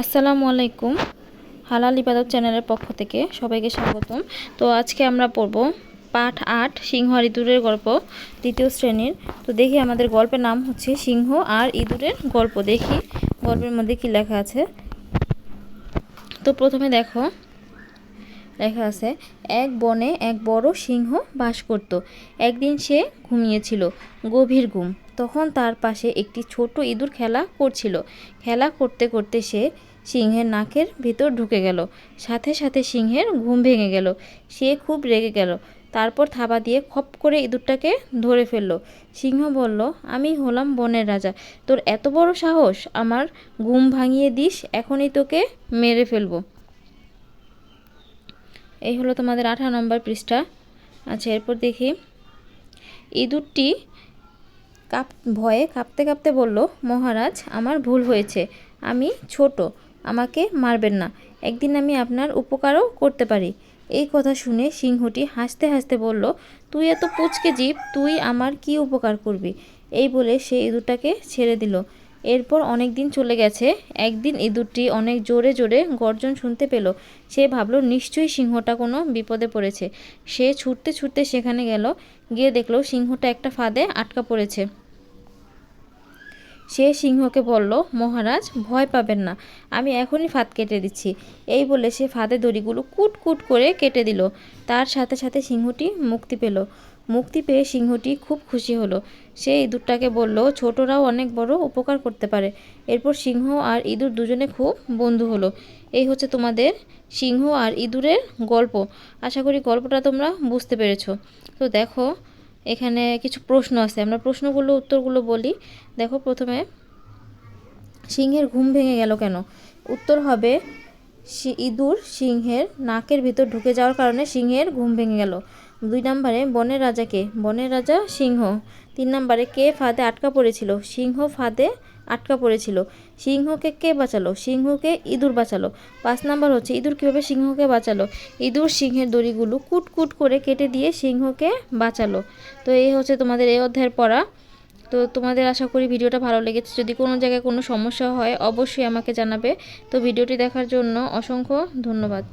আসসালামু আলাইকুম। হালাল ইবাদত চ্যানেলের পক্ষ থেকে সবাইকে স্বাগতম। তো আজকে আমরা পড়ব পাঠ ৮ সিংহ আর ইঁদুরের গল্প, দ্বিতীয় শ্রেণীর। তো দেখি আমাদের গল্পের নাম হচ্ছে সিংহ আর ইঁদুরের গল্প। দেখি গল্পের মধ্যে কি লেখা আছে। তো প্রথমে দেখো লেখা আছে, এক বনে এক বড় সিংহ বাস করত। একদিন সে ঘুমিয়েছিল, গভীর ঘুম। তখন তার পাশে একটি ছোট ইঁদুর খেলা করছিল। খেলা করতে করতে সে সিংহের নাকের ভিতর ঢুকে গেল। সাথে সাথে সিংহের ঘুম ভেঙে গেল। সে খুব রেগে গেল। তারপর থাবা দিয়ে খপ করে ইঁদুরটাকে ধরে ফেলল। সিংহ বলল, আমি হলাম বনের রাজা, তোর এত বড় সাহস আমার ঘুম ভাঙিয়ে দিস, এখনই তোকে মেরে ফেলবো। এই হলো তোমাদের 18 নম্বর পৃষ্ঠা। আচ্ছা, এরপর দেখি ইঁদুরটি ভয়ে কাঁপতে কাঁপতে বলল, মহারাজ, আমার ভুল হয়েছে, আমি ছোট, আমাকে মারবেন না, একদিন আমি আপনার উপকারও করতে পারি। এই কথা শুনে সিংহটি হাসতে হাসতে বলল, তুই এত পুচকে জীব, তুই আমার কি উপকার করবি? এই বলে সে ইঁদুরটাকে ছেড়ে দিল। এরপর অনেক দিন চলে গেছে। একদিন ইঁদুরটি অনেক জোরে জোরে গর্জন শুনতে পেল। সে ভাবল নিশ্চয়ই সিংহটা কোনো বিপদে পড়েছে। সে ছুটতে ছুটতে সেখানে গেল। গিয়ে দেখলো সিংহটা একটা ফাঁদে আটকা পড়েছে। সে সিংহকে বলল, মহারাজ, ভয় পাবেন না, আমি এখনই ফাঁদ কেটে দিচ্ছি। এই বলে সে ফাঁদে দড়িগুলো কুট কুট করে কেটে দিল। তার সাথে সাথে সিংহটি মুক্তি পেল। মুক্তি পেয়ে সিংহটি খুব খুশি হলো। সে ইঁদুরটাকে বলল, ছোটরাও অনেক বড় উপকার করতে পারে। এরপর সিংহ আর ইঁদুর দুজনে খুব বন্ধু হলো। এই হচ্ছে তোমাদের সিংহ আর ইঁদুরের গল্প। আশা করি গল্পটা তোমরা বুঝতে পেরেছো। তো দেখো এখানে কিছু প্রশ্ন আছে, আমরা প্রশ্নগুলো উত্তরগুলো বলি। দেখো প্রথমে, সিংহের ঘুম ভেঙে গেল কেন? উত্তর হবে, ইঁদুর সিংহের নাকের ভিতর ঢুকে যাওয়ার কারণে সিংহের ঘুম ভেঙে গেল। 2 নম্বরে, বনের রাজা কে? বনের রাজা সিংহ। 3 নম্বরে, কে ফাঁদে আটকা পড়েছিল? সিংহ ফাঁদে আটকা পড়েছিল। সিংহকে কে বাঁচালো? সিংহকে ইঁদুর বাঁচালো। 5 নম্বর হচ্ছে, ইঁদুর কীভাবে সিংহকে বাঁচালো? ইঁদুর সিংহের দড়িগুলো কুট কুট করে কেটে দিয়ে সিংহকে বাঁচালো। তো এই হচ্ছে তোমাদের এই অধ্যায়ের পড়া। তো তোমাদের আশা করি ভিডিওটা ভালো লেগেছে। যদি কোনো জায়গায় কোনো সমস্যা হয় অবশ্যই আমাকে জানাবে। তো ভিডিওটি দেখার জন্য অসংখ্য ধন্যবাদ।